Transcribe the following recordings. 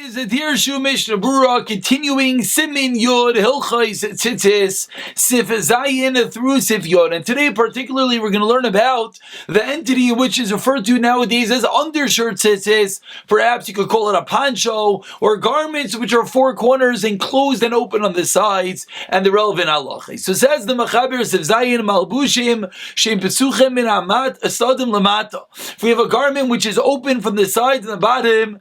is a Dirshu Mishnah Berurah, continuing Simin Yod Hilchos Tzitzis Sif Zayin through Sif Yod. And today, particularly, we're going to learn about the entity which is referred to nowadays as undershirt tzitzis. Perhaps you could call it a poncho, or garments which are four corners enclosed and open on the sides, and the relevant halachas. So says the Mechaber Sif Zayin Malbushim Shem Pesuchem Min Amat Asadim Lamata. If we have a garment which is open from the sides and the bottom,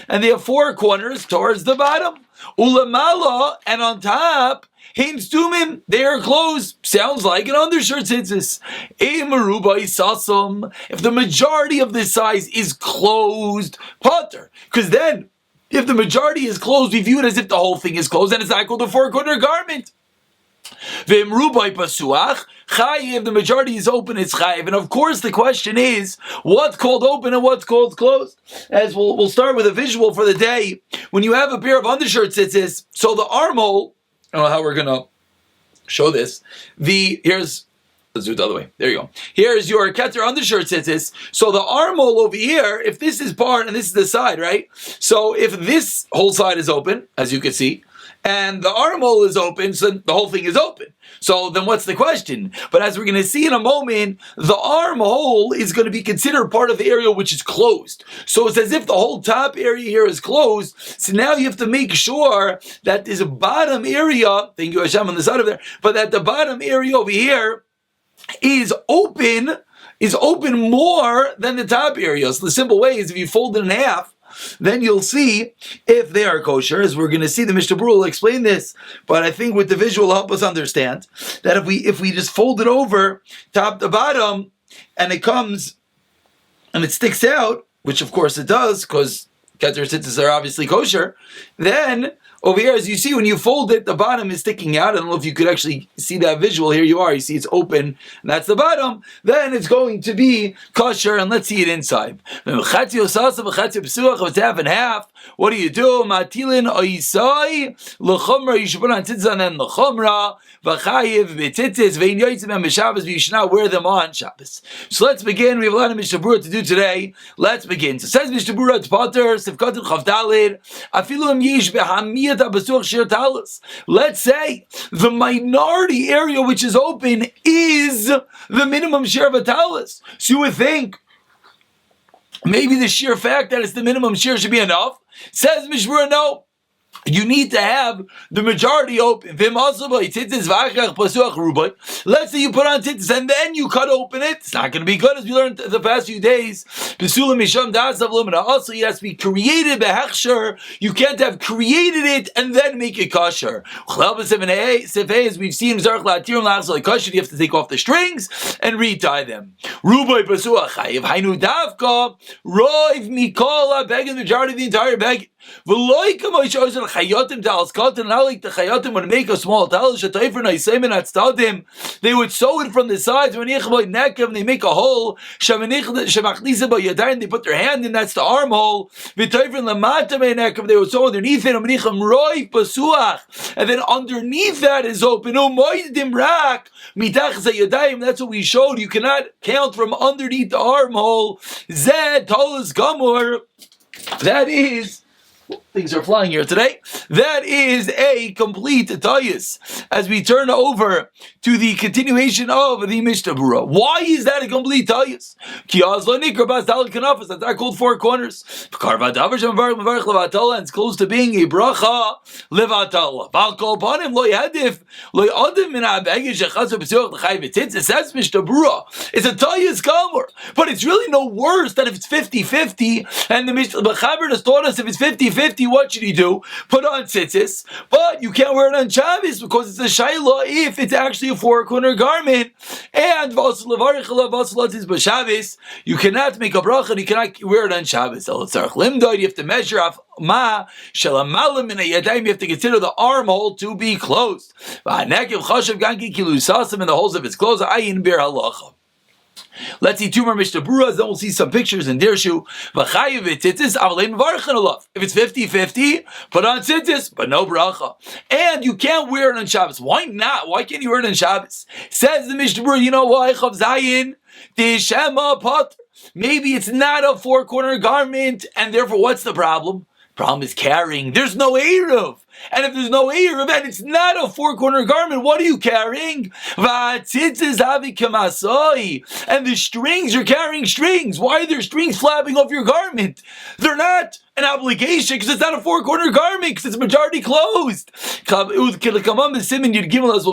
and they have four corners towards the bottom. Ulamala, and on top, they are closed. Sounds like an undershirt tzitzis. If the majority of the size is closed, potter. Because then, if the majority is closed, we view it as if the whole thing is closed, and it's not called a four-corner garment. If the majority is open, it's chayiv. And of course, the question is, what's called open and what's called closed? As we'll start with a visual for the day. When you have a pair of undershirts, tzitzis, so the armhole, I don't know how we're going to show this. Let's do it the other way. There you go. Here's your keter undershirt tzitzis. So the armhole over here, if this is part and this is the side, right? So if this whole side is open, as you can see, and the armhole is open, so the whole thing is open. So then what's the question? But as we're going to see in a moment, the armhole is going to be considered part of the area which is closed. So it's as if the whole top area here is closed. So now you have to make sure that there's a bottom area, thank you Hashem on the side of there, but that the bottom area over here is open more than the top area. So the simple way is if you fold it in half, then you'll see if they are kosher, as we're going to see. The Mishnah Berurah will explain this, but I think with the visual help us understand that if we just fold it over top to bottom, and it comes and it sticks out, which of course it does, because keter tzitzis are obviously kosher, then over here, as you see, when you fold it, the bottom is sticking out. I don't know if you could actually see that visual. Here you are. You see it's open, and that's the bottom. Then it's going to be kosher, and let's see it inside. What's half and half? What do you do? Matilin oisai l'chumra. You should put on tzitzis and then l'chumra. V'chayiv b'tzitzis v'in yotzim and b'Shabbos. You should not wear them on Shabbos. So let's begin. We have a lot of Mishnah Berurah to do today. Let's begin. So says Mishnah Berurah to Potter Sivkot Chavdalid. Afilu yish behamiyah. Let's say the minority area which is open is the minimum share of a talis. So you would think maybe the sheer fact that it's the minimum share should be enough. Says Mishnah Berurah, no. You need to have the majority open. Let's say you put on tzitzis and then you cut open it. It's not going to be good, as we learned the past few days. Also, it has to be created behechsher. You can't have created it and then make it kosher. As we've seen, you have to take off the strings and retie them. The majority of the entire bag. Not like the chayotim would make a small talis. They would sew it from the sides. When they make a hole, they put their hand in. That's the armhole. They would sew underneath it, and then underneath that is open. That's what we showed. You cannot count from underneath the armhole. That is. Things are flying here today. That is a complete tayus. As we turn over to the continuation of the Mishnah Berurah. Why is that a complete tayus? That's not called four corners. And it's close to being a bracha levatala. It says Mishnah Berurah. It's a tayus kamor. But it's really no worse than if it's 50-50. And the Mishnah Berurah has taught us if it's 50-50, what should he do? Put on tzitzis, but you can't wear it on Shabbos because it's a shayla if it's actually a four-corner garment. And you cannot make a bracha and you cannot wear it on Shabbos. You have to measure off you have to consider the armhole to be closed. And the holes of its clothes. Let's see two more Mishnah Berurahs, then we'll see some pictures in Dirshu. If it's 50-50, put on tzitzis, but no bracha. And you can't wear it on Shabbos. Why not? Why can't you wear it on Shabbos? Says the Mishnah Berurah, you know why? Tishema Pot. Maybe it's not a four-corner garment, and therefore, what's the problem? Problem is carrying. There's no Eruv. And if there's no Eruv and it's not a four-corner garment, what are you carrying? Tzitzis havi kamasoi. And the strings, you're carrying strings. Why are there strings flapping off your garment? They're not an obligation because it's not a four-corner garment because it's majority closed. We'll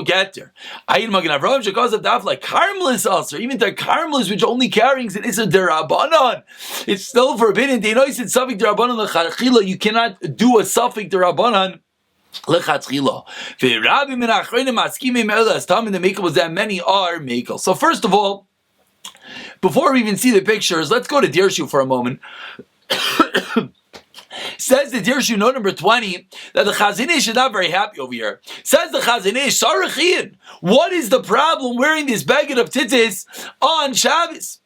get there. Like harmless also, even the harmless which only carrying it is a derabanan. It's still forbidden. They know it's suffix derabanan lechachila. You cannot do a suffix derabanan. Lechatchila. The makel was that many are makel. So first of all, before we even see the pictures, let's go to Dirshu for a moment. Says the Dirshu note number 20 that the Chazon Ish is not very happy over here. Says the Chazon Ish, Sarachin, what is the problem wearing this baguette of tzitzis on Shabbos?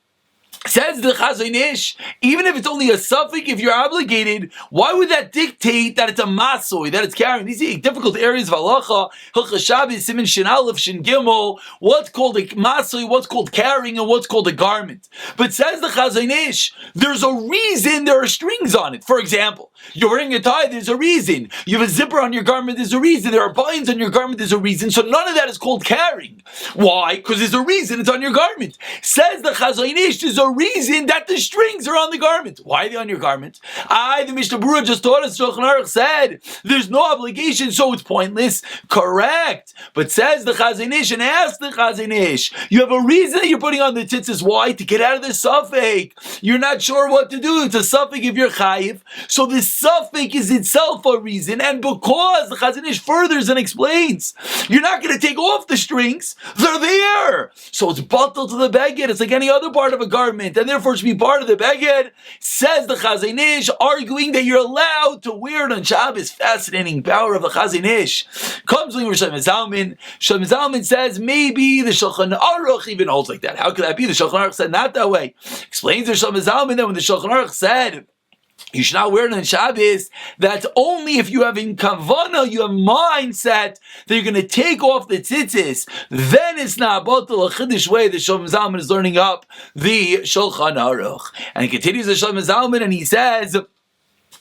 Says the Chazon Ish, even if it's only a suffix, if you're obligated, why would that dictate that it's a masoi, that it's carrying? These are difficult areas of halacha, Hilchah Shabbos, Siman Shin Aleph, Shin Gimel, what's called a masoi, what's called carrying, and what's called a garment. But says the Chazon Ish, there's a reason there are strings on it. For example, you're wearing a tie, there's a reason. You have a zipper on your garment, there's a reason. There are buttons on your garment, there's a reason. So none of that is called carrying. Why? Because there's a reason it's on your garment. Says the Chazon Ish, there's a reason that the strings are on the garment. Why are they on your garment? The Mishnah Berurah just taught us, Shulchan Aruch said, there's no obligation, so it's pointless. Correct. But says the Chazon Ish, and ask the Chazon Ish, you have a reason that you're putting on the tzitzis. Why? To get out of the suffix. You're not sure what to do. It's a suffix if you're chayiv. So the suffix is itself a reason, and because the Chazon Ish furthers and explains, you're not going to take off the strings. They're there. So it's bottled to the baguette. It's like any other part of a garment, and therefore it should be part of the baguette. Says the Chazon Ish, arguing that you're allowed to wear it on Shabbos. Fascinating power of the Chazon Ish. Comes with Shlomo Zalman. Shlomo Zalman says maybe the Shulchan Aruch even holds like that. How could that be? The Shulchan Aruch said not that way. Explains the Shlomo Zalman that when the Shulchan Aruch said you should not wear it on Shabbos, that's only if you have in Kavanah, you have mindset that you're going to take off the tzitzis. Then it's not about the Chiddush way the Shlomo Zalman is learning up the Shulchan Aruch. And he continues the Shlomo Zalman and he says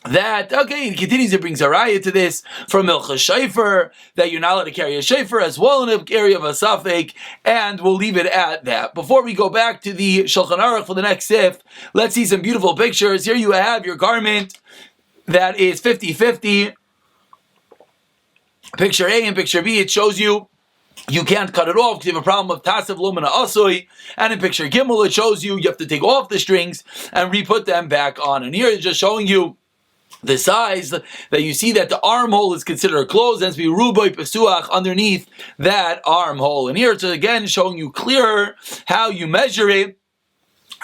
that, okay, he continues, it brings a raya to this from Ilcha Shayfer, that you're not allowed to carry a Shayfer as well in the area of a suffix, and we'll leave it at that. Before we go back to the Shulchan Aruch for the next sif, let's see some beautiful pictures. Here you have your garment that is 50-50. Picture A and picture B, it shows you can't cut it off because you have a problem of tasav lumina asoi. And in picture Gimel, it shows you have to take off the strings and re-put them back on. And here it's just showing you the size that you see that the armhole is considered closed, and to be ruboy pesuach underneath that armhole. And here it's again showing you clearer how you measure it.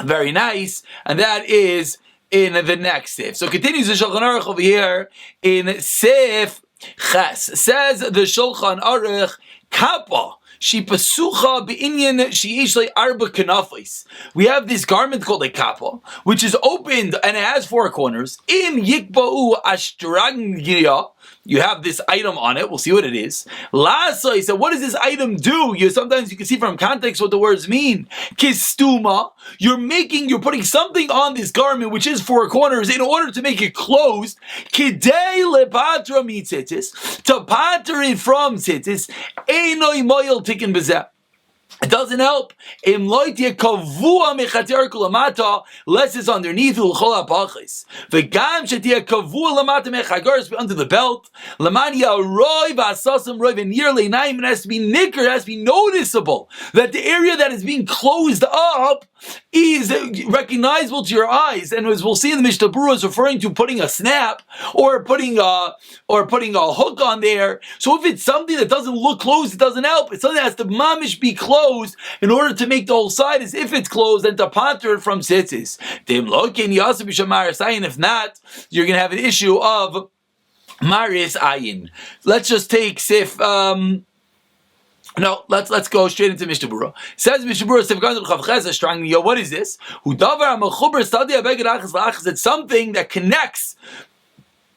Very nice. And that is in the next sif. So continues the Shulchan Aruch over here in sif ches. Says the Shulchan Aruch, kappa. She pasucha beinyan sheishlei arba kanafis. We have this garment called a kappa, which is opened and it has four corners. Im yikba'u ashtragia. You have this item on it. We'll see what it is. Lasai. So what does this item do? Sometimes you can see from context what the words mean. Kistuma. You're putting something on this garment which is four corners in order to make it closed. Kidei lepatra mitzitzis. To pater it from tzitzis. Einoi moyel tikin bezeh. It doesn't help. Less is underneath. Under the belt. It has to be nicker. It has to be noticeable that the area that is being closed up is recognizable to your eyes. And as we'll see in the Mishnah Berurah, is referring to putting a snap or putting a hook on there. So if it's something that doesn't look closed, it doesn't help. It's something that has to mamish be closed in order to make the whole side as if it's closed and to pater it from tzitzis. If not, you're going to have an issue of maris ayin. Let's just take sif. No, let's go straight into Mishnah Berurah. Says Mishnah Berurah, what is this? It's something that connects. It's something that connects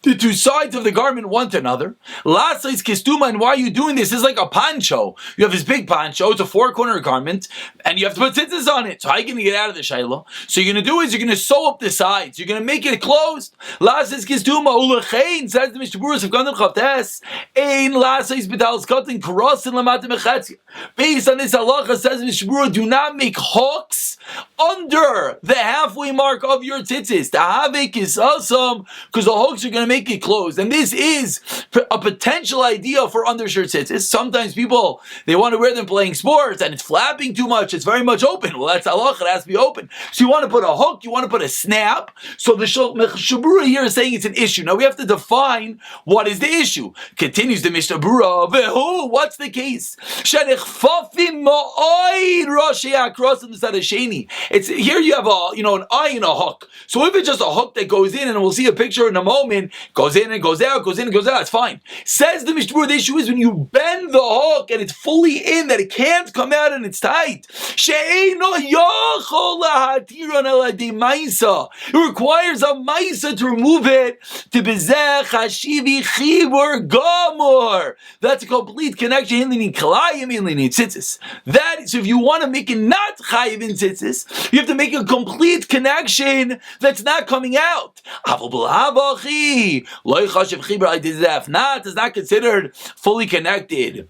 the two sides of the garment one to another. Lasais kistuma, and why are you doing this? This is like a poncho. You have this big poncho, it's a four-corner garment, and you have to put tzitzis on it. So how are you going to get out of the shayla? So you're going to do is you're going to sew up the sides. You're going to make it closed. Lasais kistuma ulechein, says the Mishnah Berurah of Gandam Chavtes, ein lasais b'tal skatin karosin lamata mechatzia. Based on this halacha, says the Mishnah Berurah, do not make hooks under the halfway mark of your tzitzis. The havik is awesome, because the hooks are going to make it closed. And this is a potential idea for undershirt tzitzis. Sometimes people, they want to wear them playing sports, and it's flapping too much, it's very much open. Well, that's halacha, it has to be open. So you want to put a hook, you want to put a snap. So the Shabura here is saying it's an issue. Now we have to define what is the issue. Continues the Mishnah Berurah, what's the case? It's here you have an eye and a hook. So if it's just a hook that goes in, and we'll see a picture in a moment, goes in and goes out, goes in and goes out, it's fine. Says the Mishnah Berurah, the issue is when you bend the hook and it's fully in, that it can't come out and it's tight. It requires a maisa to remove it. That's a complete connection. That, so if you want to make it not chayiv in tzitzis, you have to make a complete connection that's not coming out. If not, it's not considered fully connected.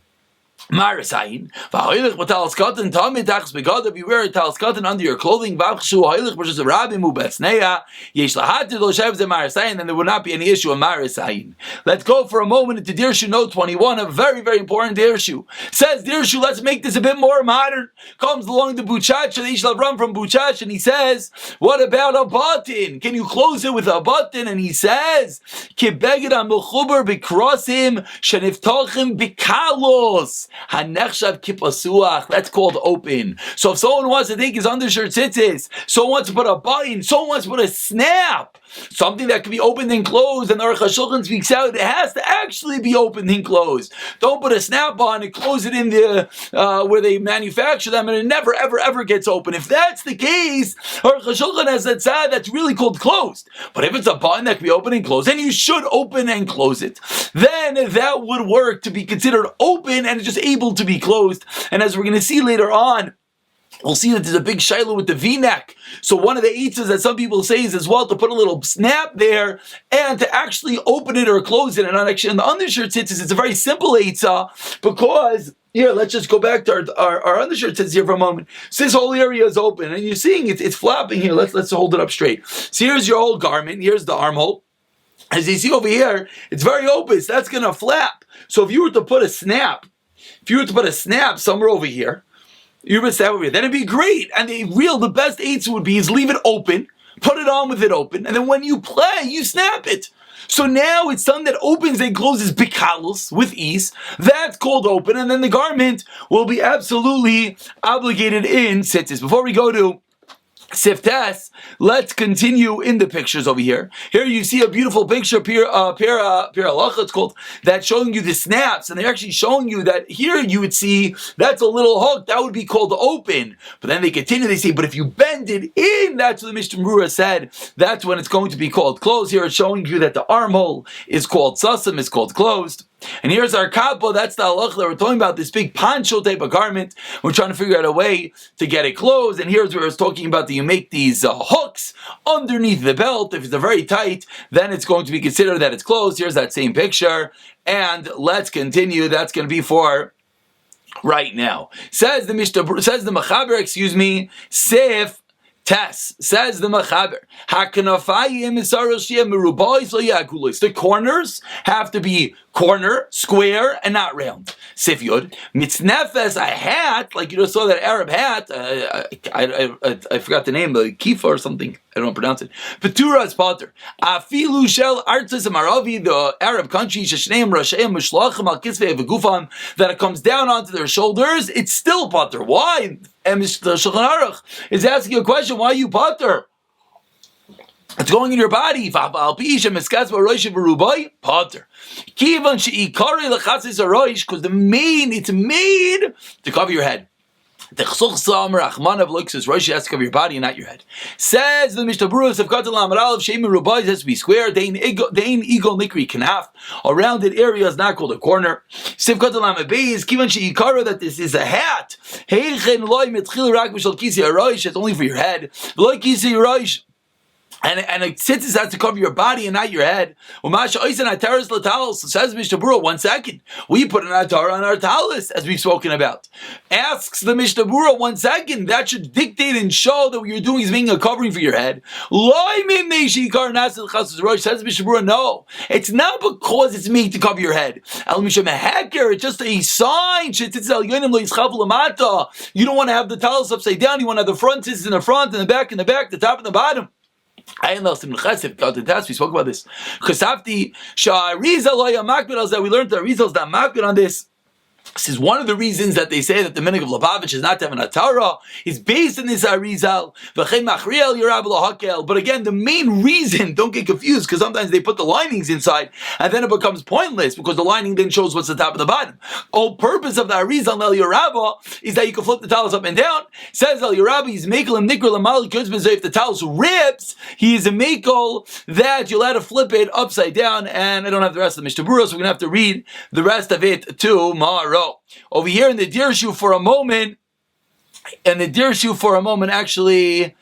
Marisayin, v'hoilech b'talas katan tamid tachas begadav. You wear a talas katan under your clothing. V'achshu hoilech b'shus rabim u'betsneya yesh lahatir lo shev ze marisayin. Then there would not be any issue of marisayin. Let's go for a moment into Dirshu note 21, a very, very important Dirshu. Says Dirshu, let's make this a bit more modern. Comes along the buchach, the Ish Lavram from buchach, and he says, what about a button? Can you close it with a button? And he says, kibeged amuchuber b'krosim sheniftochim b'kalos. Hanechshav kipasuach. That's called open. So if someone wants to take his undershirt tzitzis, someone wants to put a button, someone wants to put a snap, something that can be opened and closed, and the Aruch HaShulchan speaks out, it has to actually be opened and closed. Don't put a snap on and close it in the where they manufacture them, and it never, ever, ever gets open. If that's the case, Aruch HaShulchan has that side that's really called closed. But if it's a button that can be open and closed, and you should open and close it, then that would work to be considered open and it's just able to be closed. And as we're going to see later on, we'll see that there's a big shiloh with the V-neck. So one of the eitzahs that some people say is as well to put a little snap there and to actually open it or close it. And actually in the undershirt tzitzis, it's a very simple eitzah, because here, let's just go back to our undershirt tzitzis here for a moment. So this whole area is open, and you're seeing it's flapping here. Let's hold it up straight. So here's your whole garment. Here's the armhole. As you see over here, it's very open. So that's going to flap. So if you were to put a snap, somewhere over here, then it'd be great. And the best eitzah would be is leave it open, put it on with it open, and then when you play, you snap it. So now it's something that opens and closes bikalos with ease. That's called open, and then the garment will be absolutely obligated in tzitzis. Before we go to Siftes, let's continue in the pictures over here. Here you see a beautiful picture, Halacha, it's called, that's showing you the snaps, and they're actually showing you that here you would see that's a little hook, that would be called open. But then they continue, they say, but if you bend it in, that's what the Mishnah Berurah said, that's when it's going to be called closed. Here it's showing you that the armhole is called sasam, is called closed. And here's our kappa, that's the halacha that we're talking about, this big poncho type of garment. We're trying to figure out a way to get it closed, and here's where it's talking about that you make these hooks underneath the belt. If it's very tight, then it's going to be considered that it's closed. Here's that same picture, and let's continue. That's going to be for right now. Says the Machaber, Sif Tess, says the Machaber, the corners have to be corner, square, and not round. Sif Yod, mitznefes, a hat, like you just saw that Arab hat, I forgot the name, the kifa or something, I don't pronounce it. Petura is potter. Afilu shel artzis amaravi, the Arab country, sheshneim rasheim mishlachim al kisvei v'gufam, that it comes down onto their shoulders, it's still potter. Why? And the Shulchan Aruch is asking a question, why are you potter? It's going in your body. Potter. Because it's made to cover your head. The chsuch rachmanav looks Rosh has to cover your body and not your head. Says the Mishnah Berurah, Sefkat Alav Shem Rubai has to be square. Dein Eagle Nikri Kanaf. A rounded area is not called a corner. Sefkat Alav Beis Kivan Sheikara that this is a hat. Heichen Loy Mitchil Rak Mishal Kisi Aroish. It's only for your head. Loy Kisi Aroish. And a tzitzis has to cover your body and not your head. So says Mishnah Berurah, 1 second. We put an atar on our talis, as we've spoken about. Asks the Mishnah Berurah, 1 second. That should dictate and show that what you're doing is making a covering for your head. Says Mishnah Berurah, no. It's not because it's made to cover your head. It's just a sign. You don't want to have the talis upside down. You want to have the front tzitzis in the front and the back, the top and the bottom. We spoke about this. That we learned that Arizal is not makbid on this. This is one of the reasons that they say that the minhag of Lubavitch is not to have an atara. Is based on this Arizal. But again, the main reason, don't get confused, because sometimes they put the linings inside and then it becomes pointless because the lining then shows what's the top and the bottom. Whole purpose of the Arizal El Yerabah is that you can flip the talis up and down. Says El Yerabah, he's makel him nikra lamali kuzman. So if the talis rips, he is a makel that you'll have to flip it upside down. And I don't have the rest of the Mishnah Berurah, so we're going to have to read the rest of it tomorrow. Over here in the Dirshu for a moment, actually,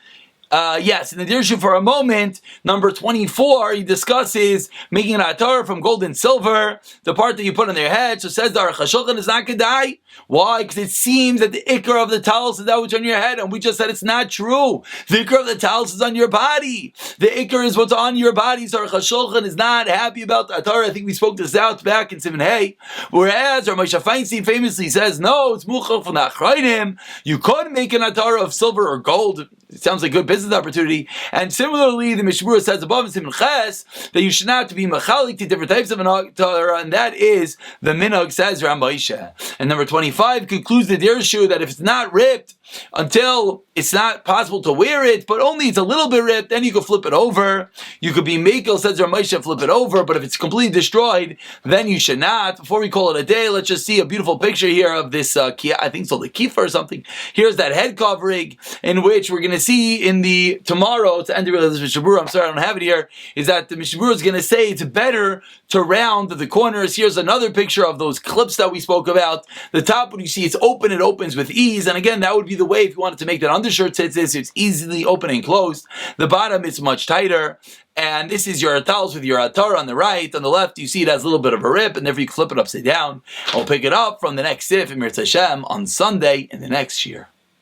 yes, in the Dirshu for a moment, number 24, he discusses making an atar from gold and silver, the part that you put on their head. So says the Aruch HaShulchan is not kedai. Why? Because it seems that the ikar of the talis is that which on your head, and we just said it's not true. The ikar of the talis is on your body. The ikar is what's on your body. So Aruch HaShulchan is not happy about the atar. I think we spoke this out back in Siman Hey. Whereas Moshe Feinstein famously says, no, it's muchach from the achrayim. You could make an atar of silver or gold. It sounds like a good business opportunity. And similarly, the Mishnah Berurah says above in Siman Ches that you should not be machalik to different types of an atar, and that is the minhag, says Ram Baisha. And number 25 concludes the Dirshu that if it's not ripped until it's not possible to wear it, but only it's a little bit ripped, then you can flip it over. You could be makel, says Ram Baisha, flip it over, but if it's completely destroyed, then you should not. Before we call it a day, let's just see a beautiful picture here of this, I think it's called the kifa or something. Here's that head covering, in which we're going to see in the tomorrow, to end this Mishnah Berurah, I'm sorry I don't have it here, is that the Mishnah Berurah is going to say it's better to round the corners. Here's another picture of those clips that we spoke about. The top, when you see it's open, it opens with ease, and again, that would be the way if you wanted to make that undershirt tzitzis, it's easily open and closed. The bottom is much tighter, and this is your talis with your atar on the right. On the left, you see it has a little bit of a rip, and therefore you can flip it upside down. I'll pick it up from the next sif in Mirz Hashem on Sunday in the next year.